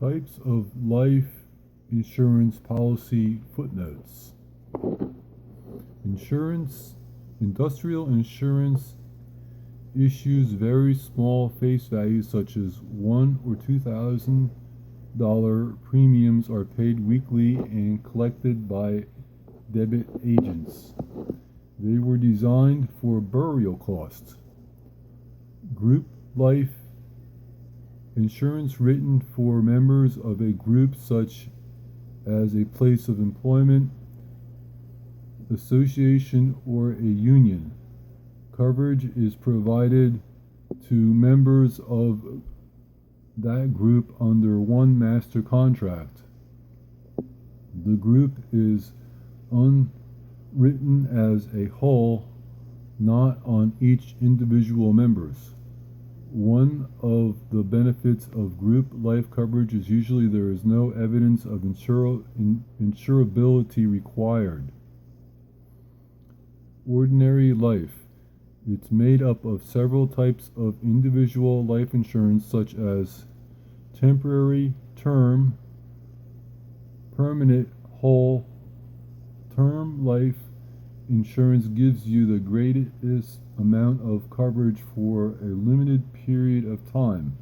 Types of life insurance policy footnotes. Industrial insurance issues very small face values such as $1,000 or $2,000 premiums are paid weekly and collected by debit agents. They were designed for burial costs. Group life insurance written for members of a group such as a place of employment, association, or a union. Coverage is provided to members of that group under one master contract. The group is unwritten as a whole, not on each individual members. One of the benefits of group life coverage is usually there is no evidence of insurability required. Ordinary life. It's made up of several types of individual life insurance such as temporary, term, permanent, whole. Term life insurance gives you the greatest amount of coverage for a limited period of time.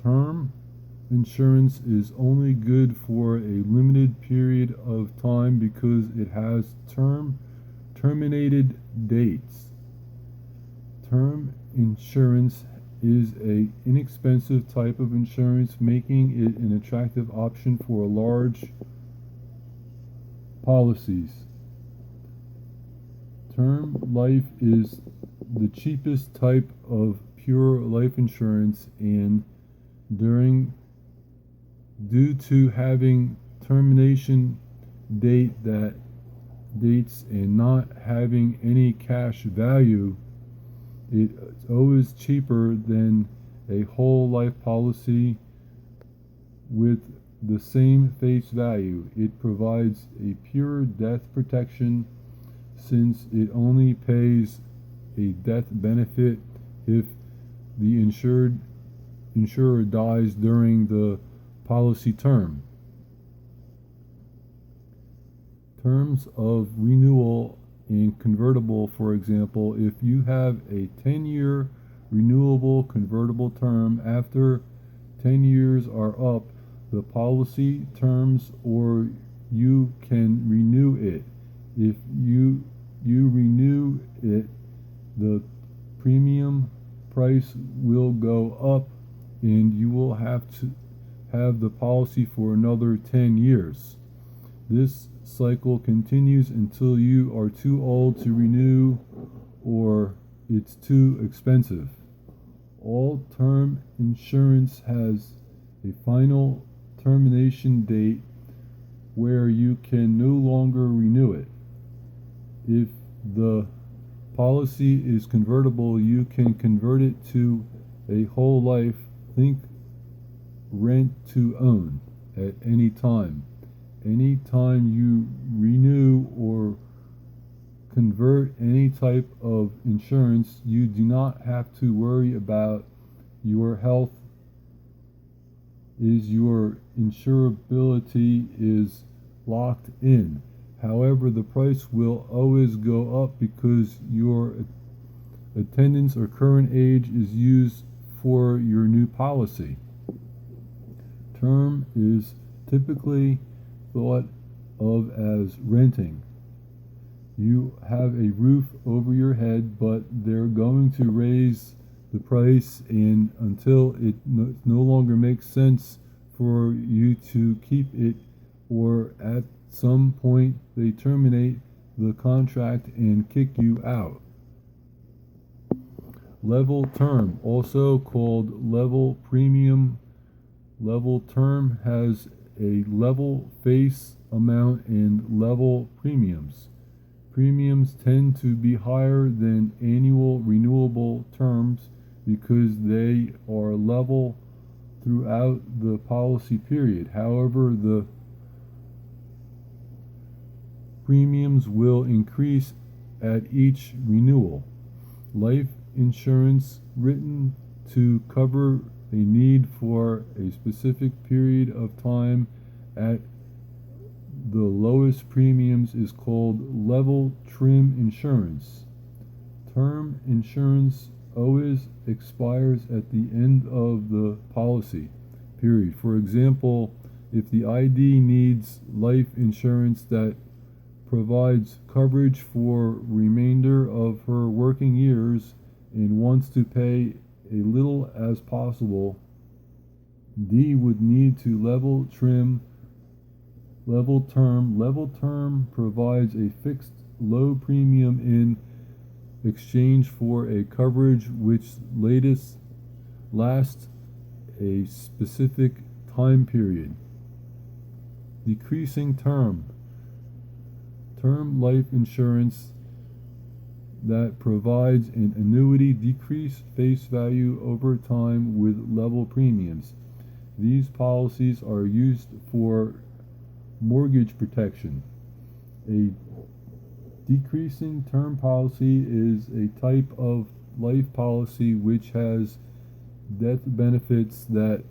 Term insurance is only good for a limited period of time because it has terminated dates. Term insurance is an inexpensive type of insurance, making it an attractive option for large policies. Term life is the cheapest type of pure life insurance, and due to having termination dates and not having any cash value, it's always cheaper than a whole life policy with the same face value. It provides a pure death protection since it only pays a death benefit if the insurer dies during the policy term. Terms of renewal and convertible, for example, if you have a 10-year renewable convertible term, after 10 years are up, the policy terms or you can renew it. If you renew it, the premium price will go up and you will have to have the policy for another 10 years. This cycle continues until you are too old to renew or it's too expensive. All term insurance has a final termination date where you can no longer renew it. If the policy is convertible, you can convert it to a whole life, think rent to own, at any time. Any time you renew or convert any type of insurance, you do not have to worry about your health. Your insurability is locked in. However, the price will always go up because your attendance or current age is used for your new policy. Term is typically thought of as renting. You have a roof over your head, but they're going to raise the price, and until it no longer makes sense for you to keep it, or at some point they terminate the contract and kick you out. Level term, also called level premium. Level term has a level face amount and level premiums. Premiums tend to be higher than annual renewable terms because they are level throughout the policy period. However, the premiums will increase at each renewal. Life insurance written to cover a need for a specific period of time at the lowest premiums is called level term insurance. Term insurance always expires at the end of the policy period. For example, if the ID needs life insurance that provides coverage for remainder of her working years and wants to pay a little as possible, D would need to level term. Level term provides a fixed low premium in exchange for a coverage which lasts a specific time period. Decreasing term life insurance that provides an annuity decrease face value over time with level premiums. These policies are used for mortgage protection. A decreasing term policy is a type of life policy which has death benefits that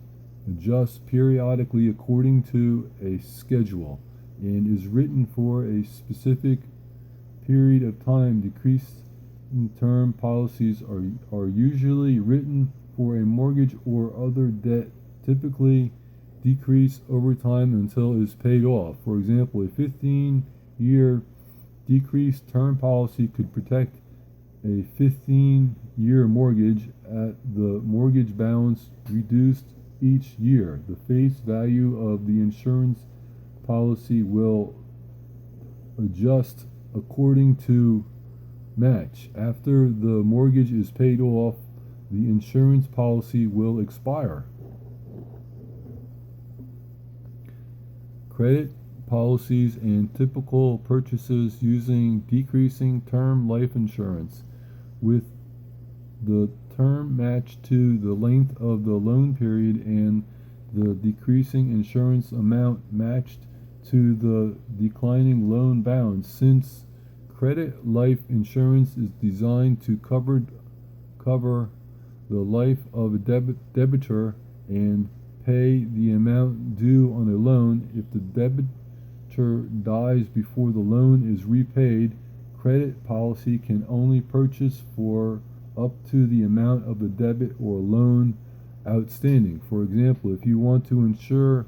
adjust periodically according to a schedule and is written for a specific period of time. Decreasing term policies are usually written for a mortgage or other debt, typically decrease over time until it is paid off. For example, a 15-year decreased term policy could protect a 15-year mortgage at the mortgage balance reduced each year. The face value of the insurance policy will adjust according to match. After the mortgage is paid off, the insurance policy will expire. Credit policies and typical purchases using decreasing term life insurance, with the term matched to the length of the loan period and the decreasing insurance amount matched to the declining loan balance. Since credit life insurance is designed to cover the life of a debitor and pay the amount due on a loan, if the debitor dies before the loan is repaid, credit policy can only purchase for up to the amount of the debit or loan outstanding. For example, if you want to insure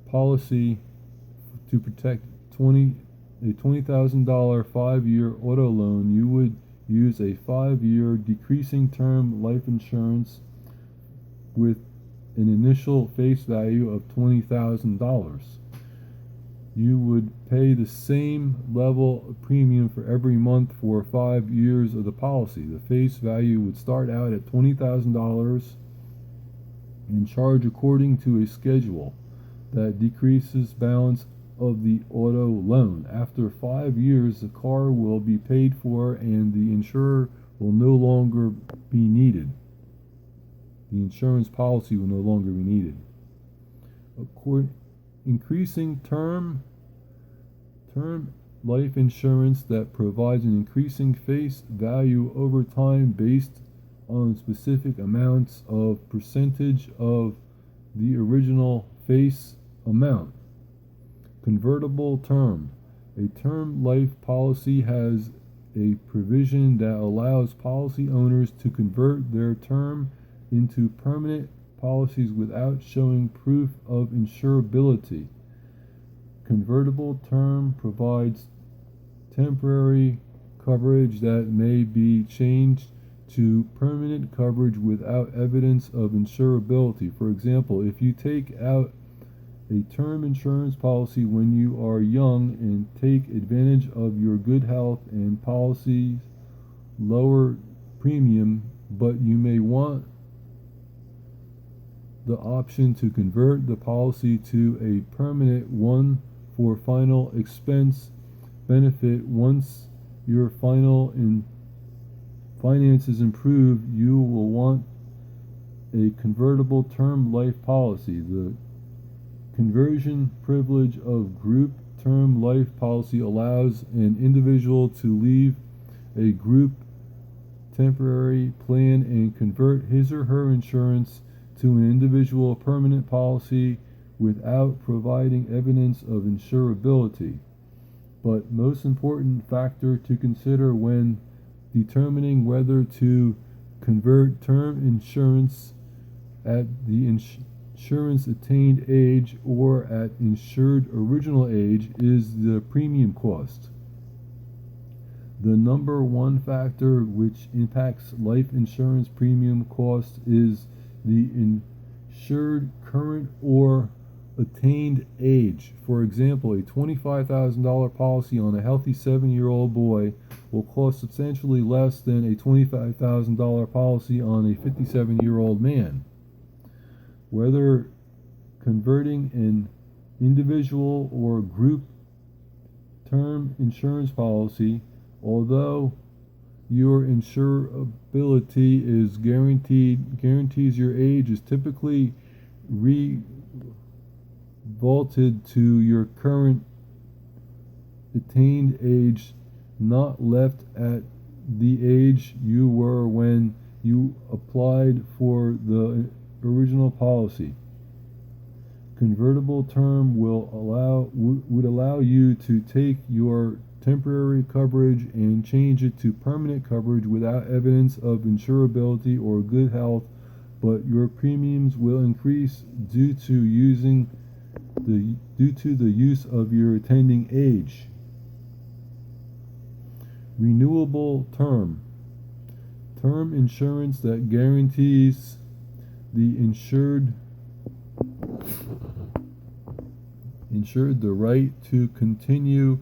policy to protect a $20,000 5-year auto loan, you would use a 5-year decreasing term life insurance with an initial face value of $20,000. You would pay the same level of premium for every month for 5 years of the policy. The face value would start out at $20,000 and charge according to a schedule that decreases balance of the auto loan. After 5 years, the car will be paid for and the insurer will no longer be needed. The insurance policy will no longer be needed. Increasing term life insurance that provides an increasing face value over time based on specific amounts of percentage of the original face amount. Convertible term. A term life policy has a provision that allows policy owners to convert their term into permanent policies without showing proof of insurability. Convertible term provides temporary coverage that may be changed to permanent coverage without evidence of insurability. For example, if you take out a term insurance policy when you are young and take advantage of your good health and policy's lower premium, but you may want the option to convert the policy to a permanent one for final expense benefit. Once your finances improve, you will want a convertible term life policy. The conversion privilege of group term life policy allows an individual to leave a group temporary plan and convert his or her insurance to an individual permanent policy without providing evidence of insurability. But most important factor to consider when determining whether to convert term insurance at the insurance attained age or at insured original age is the premium cost. The number one factor which impacts life insurance premium cost is the insured current or attained age. For example, a $25,000 policy on a healthy 7-year-old boy will cost substantially less than a $25,000 policy on a 57-year-old man. Whether converting an individual or group term insurance policy, although your insurability is guarantees your age is typically revaulted to your current attained age, not left at the age you were when you applied for the original policy. Convertible term would allow you to take your temporary coverage and change it to permanent coverage without evidence of insurability or good health, but your premiums will increase due to the use of your attending age. Renewable term insurance that guarantees the insured the right to continue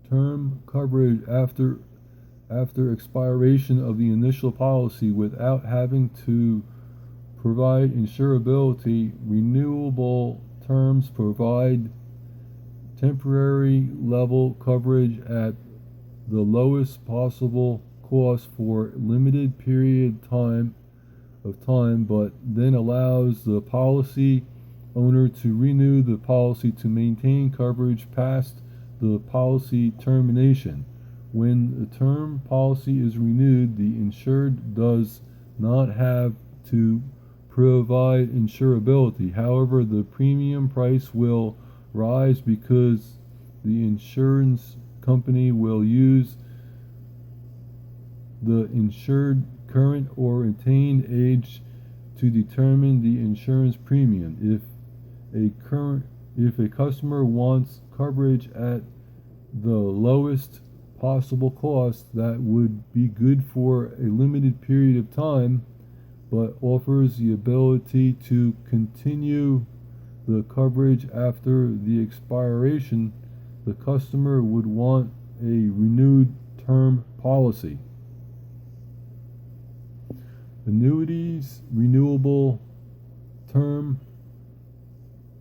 term coverage after expiration of the initial policy without having to provide insurability. Renewable terms provide temporary level coverage at the lowest possible cost for limited period of time, but then allows the policy owner to renew the policy to maintain coverage past the policy termination. When the term policy is renewed, the insured does not have to provide insurability. However, the premium price will rise because the insurance company will use the insured current or attained age to determine the insurance premium. If a customer wants coverage at the lowest possible cost, that would be good for a limited period of time, but offers the ability to continue the coverage after the expiration, the customer would want a renewed term policy. Annuities, renewable term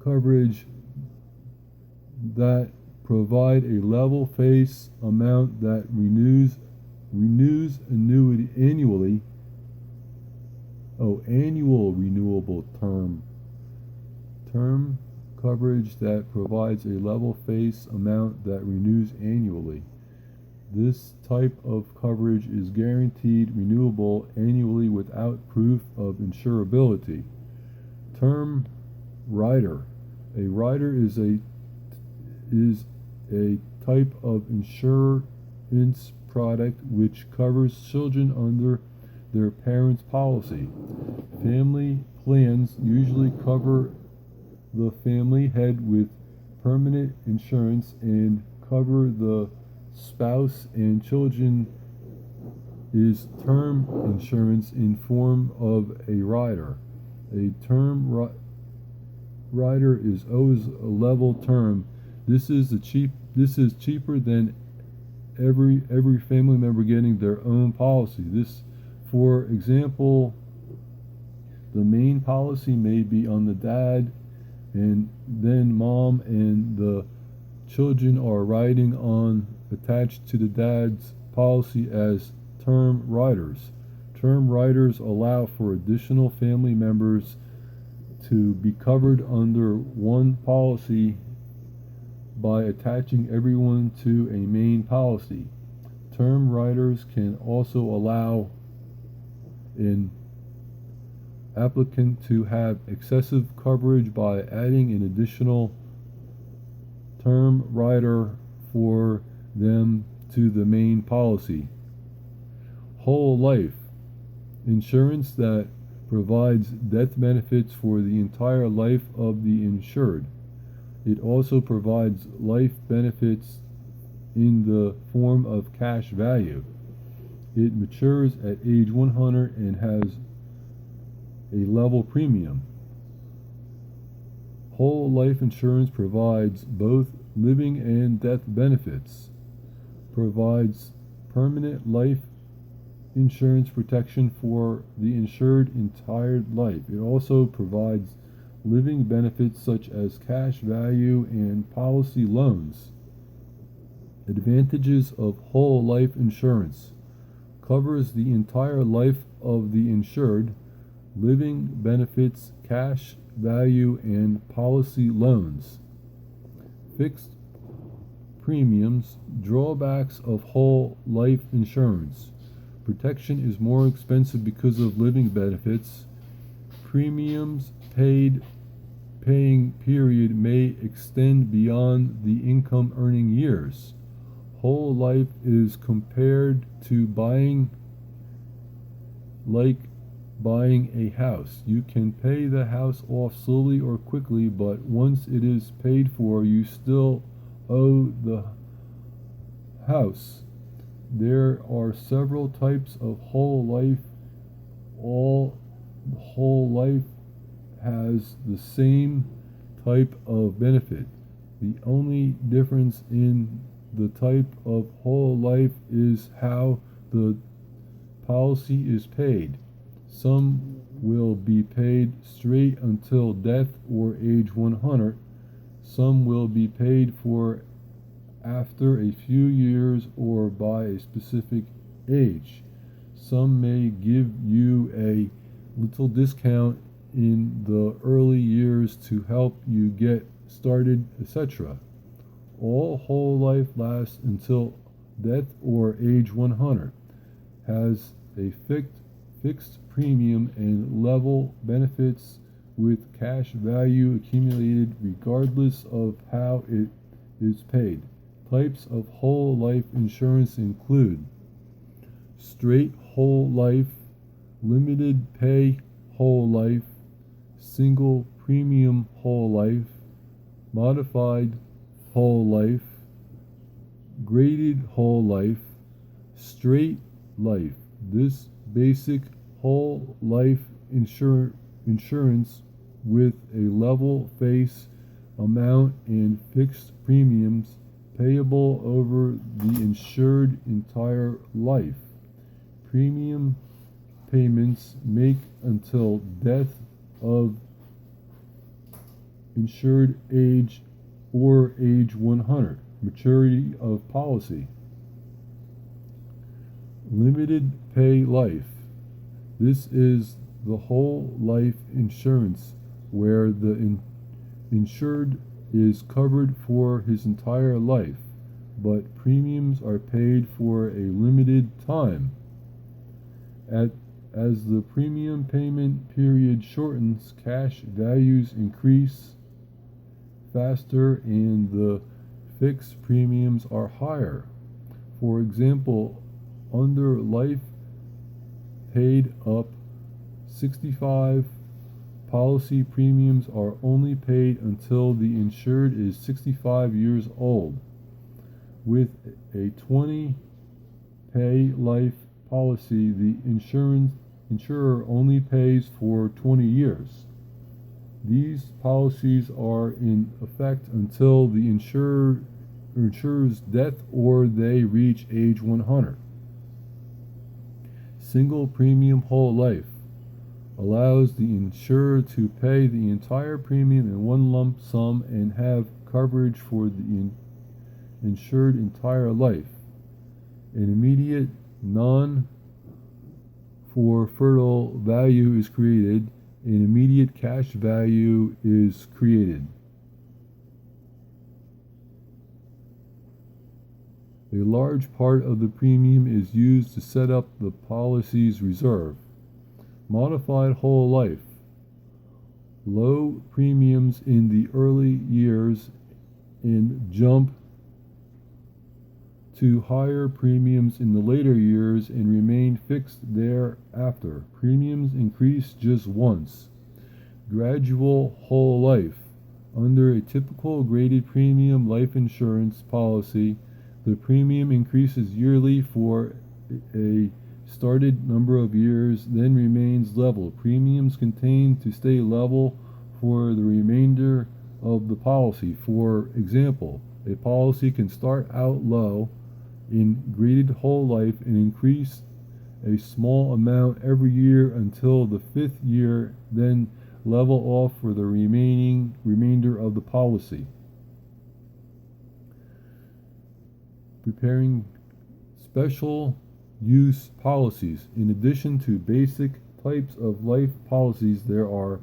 coverage that provide a level face amount that renews annuity annually. Annual renewable term coverage that provides a level face amount that renews annually. This type of coverage is guaranteed renewable annually without proof of insurability. Term rider. A rider is a type of insurance product which covers children under their parents' policy. Family plans usually cover the family head with permanent insurance and cover the spouse and children is term insurance in form of a rider. A term rider is always a level term. This is cheaper than every family member getting their own policy. For example, the main policy may be on the dad, and then mom and the children are riding on attached to the dad's policy as term riders. Term riders allow for additional family members to be covered under one policy by attaching everyone to a main policy. Term riders can also allow an applicant to have excessive coverage by adding an additional term rider for them to the main policy. Whole life insurance that provides death benefits for the entire life of the insured. It also provides life benefits in the form of cash value. It matures at age 100 and has a level premium. Whole life insurance provides both living and death benefits, provides permanent life insurance protection for the insured entire life. It also provides living benefits such as cash value and policy loans. Advantages of whole life insurance: covers the entire life of the insured, living benefits, cash value, and policy loans. Fixed premiums. Drawbacks of whole life insurance: protection is more expensive because of living benefits. Premiums paying period may extend beyond the income earning years. Whole life is compared to buying a house. You can pay the house off slowly or quickly, but once it is paid for, you still owe the house. There are several types of whole life. All whole life has the same type of benefit. The only difference in the type of whole life is how the policy is paid. Some will be paid straight until death or age 100. Some will be paid for after a few years or by a specific age. Some may give you a little discount in the early years to help you get started, etc. All whole life lasts until death or age 100, has a fixed premium and level benefits with cash value accumulated regardless of how it is paid. Types of whole life insurance include straight whole life, limited pay whole life, single premium whole life, modified whole life, graded whole life, straight life. This basic whole life insurance with a level face amount and fixed premiums payable over the insured entire life. Premium payments make until death of insured age or age 100. Maturity of policy. Limited pay life. This is the whole life insurance where the insured is covered for his entire life, but premiums are paid for a limited time. As the premium payment period shortens, cash values increase faster and the fixed premiums are higher. For example, under life paid up 65, policy premiums are only paid until the insured is 65 years old. With a 20 pay life policy, the insurer only pays for 20 years. These policies are in effect until the insurer's death or they reach age 100. Single premium whole life allows the insurer to pay the entire premium in one lump sum and have coverage for the insured entire life. An immediate non-forfeitable value is created. An immediate cash value is created. A large part of the premium is used to set up the policy's reserve. Modified whole life. Low premiums in the early years and jump to higher premiums in the later years and remain fixed thereafter. Premiums increase just once. Gradual whole life. Under a typical graded premium life insurance policy, the premium increases yearly for a started number of years, then remains level. Premiums continue to stay level for the remainder of the policy. For example, a policy can start out low in graded whole life and increase a small amount every year until the fifth year, then level off for the remainder of the policy. Preparing special use policies. In addition to basic types of life policies, there are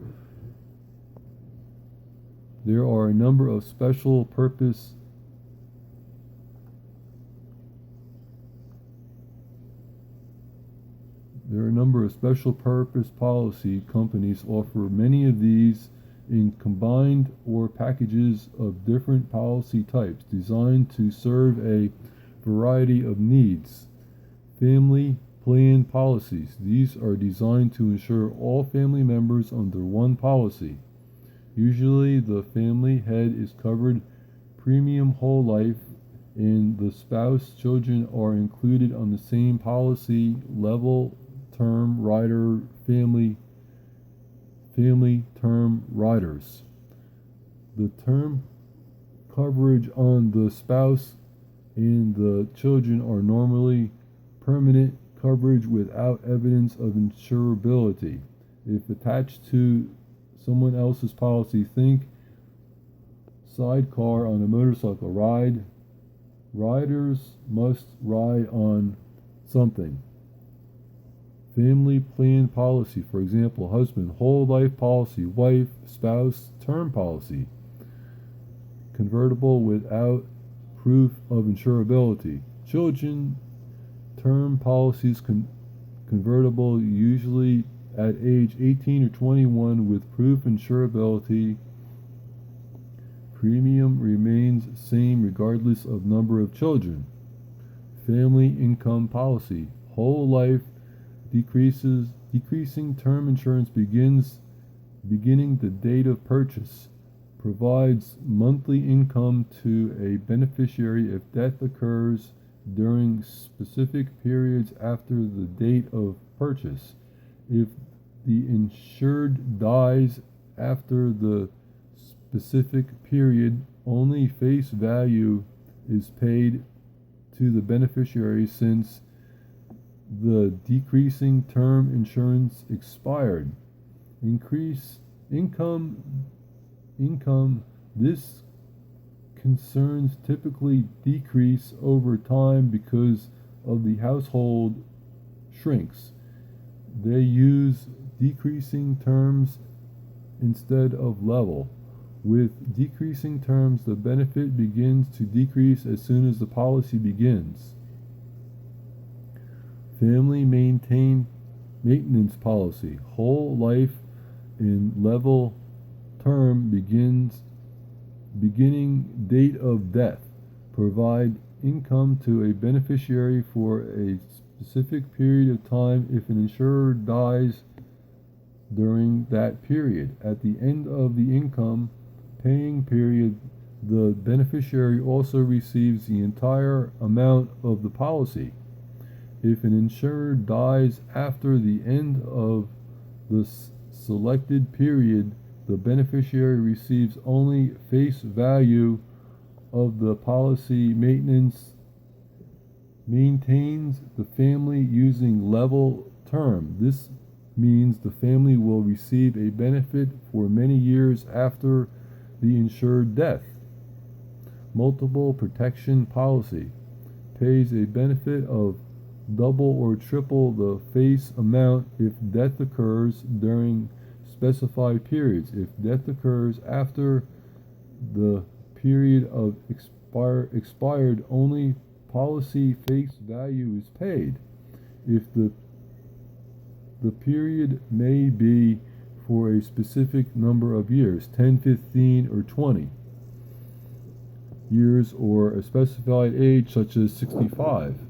a number of special purpose policy companies offer many of these in combined or packages of different policy types designed to serve a variety of needs. Family plan policies. These are designed to insure all family members under one policy. Usually the family head is covered premium whole life and the spouse children are included on the same policy level. Term rider family term riders. The term coverage on the spouse and the children are normally permanent coverage without evidence of insurability. If attached to someone else's policy, think sidecar on a motorcycle ride. Riders must ride on something. Family plan policy, for example, husband whole life policy, wife, spouse term policy. Convertible without proof of insurability. Children term policies convertible usually at age 18 or 21 with proof insurability. Premium remains same regardless of number of children. Family income policy. Whole life decreasing term insurance beginning the date of purchase. Provides monthly income to a beneficiary if death occurs during specific periods after the date of purchase. If the insured dies after the specific period, only face value is paid to the beneficiary since the decreasing term insurance expired. Increase income. This concerns typically decrease over time because of the household shrinks. They use decreasing terms instead of level. With decreasing terms, the benefit begins to decrease as soon as the policy begins. Family maintenance policy. Whole life in level term beginning date of death. Provide income to a beneficiary for a specific period of time if an insurer dies during that period. At the end of the income paying period, the beneficiary also receives the entire amount of the policy. If an insurer dies after the end of the selected period, the beneficiary receives only face value of the policy. Maintains the family using level term. This means the family will receive a benefit for many years after the insured death. Multiple protection policy. Pays a benefit of double or triple the face amount if death occurs during specified periods. If death occurs after the period of expired, only policy face value is paid. If the The period may be for a specific number of years, 10, 15, or 20 years, or a specified age such as 65.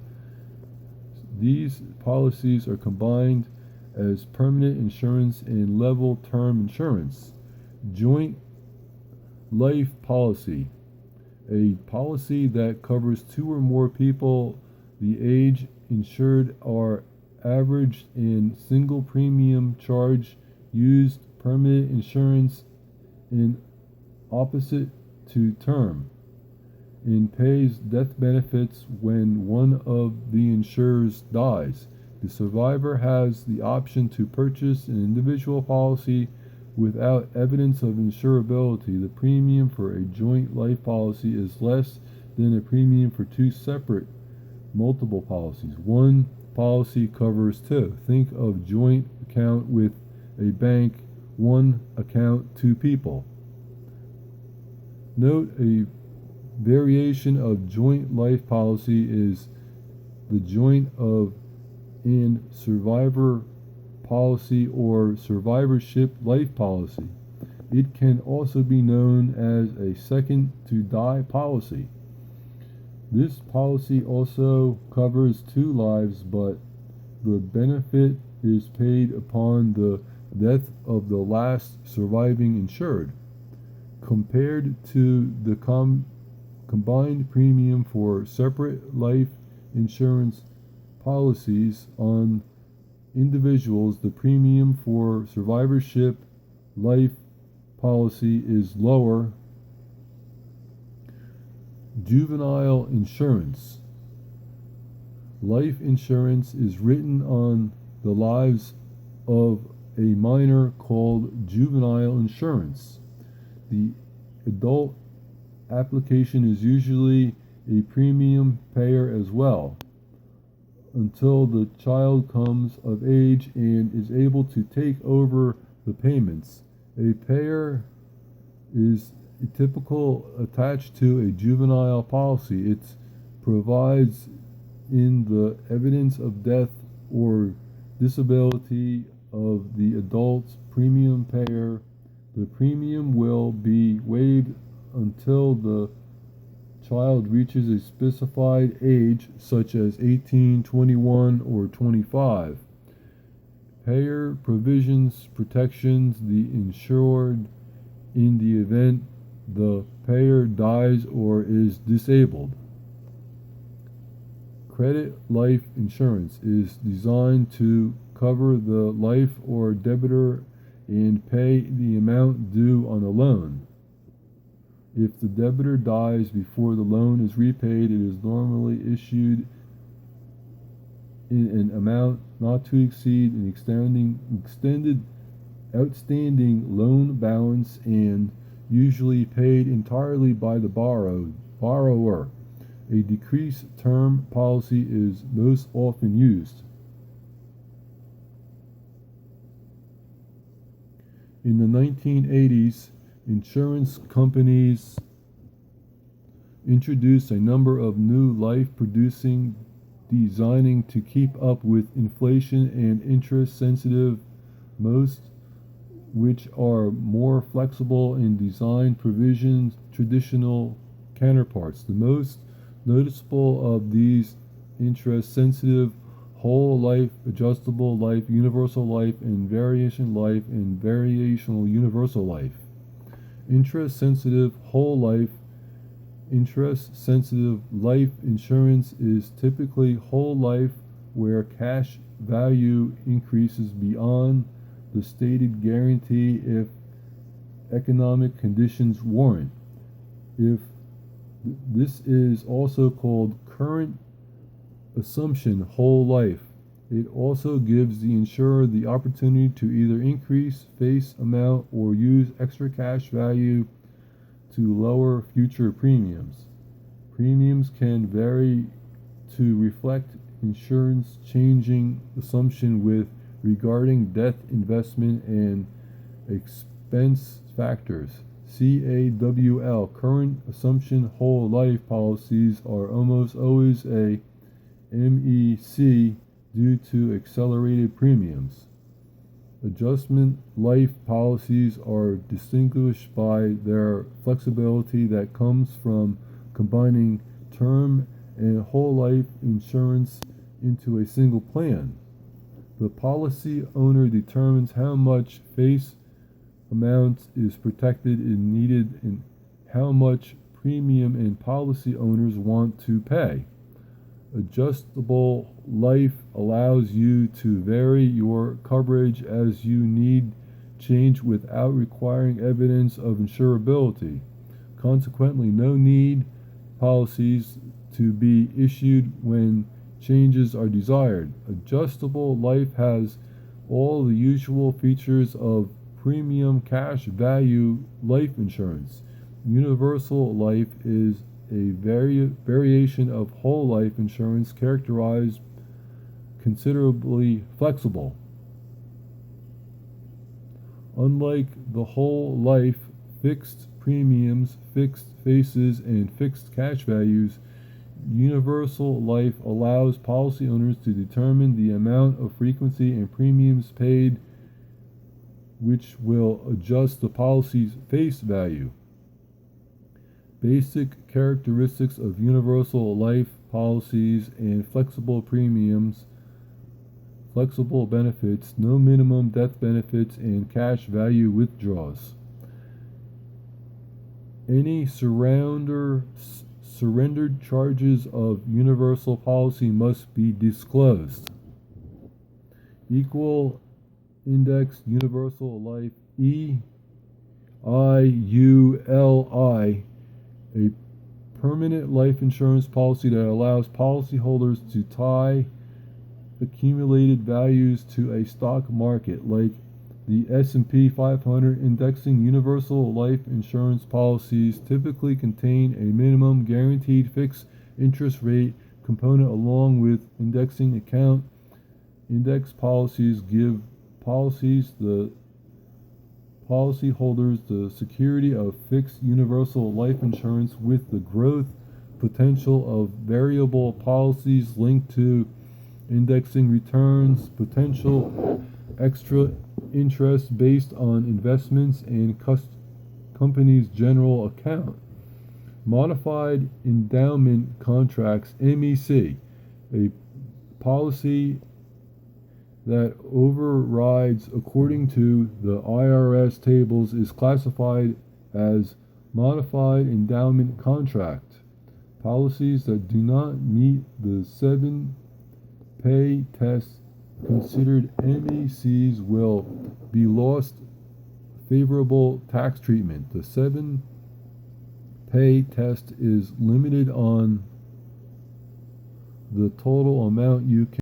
These policies are combined as permanent insurance and level term insurance. Joint life policy, a policy that covers two or more people. The age insured are averaged in single premium charge used permanent insurance in opposite to term and pays death benefits when one of the insurers dies. The survivor has the option to purchase an individual policy without evidence of insurability. The premium for a joint life policy is less than a premium for two separate multiple policies. One policy covers two. Think of joint account with a bank, one account, two people. Note a variation of joint life policy is the joint of an survivor policy or survivorship life policy. It can also be known as a second to die policy. This policy also covers two lives, but the benefit is paid upon the death of the last surviving insured. Compared to the combined premium for separate life insurance policies on individuals, the premium for survivorship life policy is lower. Juvenile insurance. Life insurance is written on the lives of a minor called juvenile insurance. The adult application is usually a premium payer as well, until the child comes of age and is able to take over the payments. A payer is typical attached to a juvenile policy. It provides in the evidence of death or disability of the adult's premium payer. The premium will be waived until the child reaches a specified age such as 18, 21, or 25. Payer provisions protections the insured in the event the payer dies or is disabled. Credit life insurance is designed to cover the life or debtor and pay the amount due on a loan. If the debtor dies before the loan is repaid, it is normally issued in an amount not to exceed an extended outstanding loan balance and usually paid entirely by the borrower. A decreased term policy is most often used. In the 1980s, insurance companies introduced a number of new life-producing designing to keep up with inflation and interest-sensitive, most which are more flexible in design provisions traditional counterparts. The most noticeable of these interest-sensitive whole life, adjustable life, universal life, and variation life, and variational universal life. Interest-sensitive whole life. Interest-sensitive life insurance is typically whole life where cash value increases beyond the stated guarantee if economic conditions warrant. This is also called current assumption whole life. It also gives the insurer the opportunity to either increase face amount or use extra cash value to lower future premiums. Premiums can vary to reflect insurance changing assumption with regarding death, investment, and expense factors. CAWL, current assumption whole life policies are almost always a MEC due to accelerated premiums. Adjustment life policies are distinguished by their flexibility that comes from combining term and whole life insurance into a single plan. The policy owner determines how much face amount is protected and needed and how much premium and policy owners want to pay. Adjustable life allows you to vary your coverage as you need change without requiring evidence of insurability. Consequently, no need policies to be issued when changes are desired. Adjustable life has all the usual features of premium cash value life insurance. Universal life is a variation of whole life insurance characterized considerably flexible. Unlike the whole life, fixed premiums, fixed faces, and fixed cash values, universal life allows policy owners to determine the amount of frequency and premiums paid, which will adjust the policy's face value. Basic characteristics of universal life policies and flexible premiums, flexible benefits, no minimum death benefits, and cash value withdrawals. Any surrendered charges of universal policy must be disclosed. Equal index universal life EIULI, a permanent life insurance policy that allows policyholders to tie accumulated values to a stock market like the S&P 500. Indexing universal life insurance policies typically contain a minimum guaranteed fixed interest rate component along with indexing account. Index policies give policyholders the security of fixed universal life insurance with the growth potential of variable policies linked to indexing returns, potential extra interest based on investments and company's general account. Modified endowment contracts, MEC, a policy that overrides according to the IRS tables, is classified as modified endowment contract. Policies that do not meet the 7-pay test considered MECs will be lost favorable tax treatment. The 7-pay test is limited on the total amount you can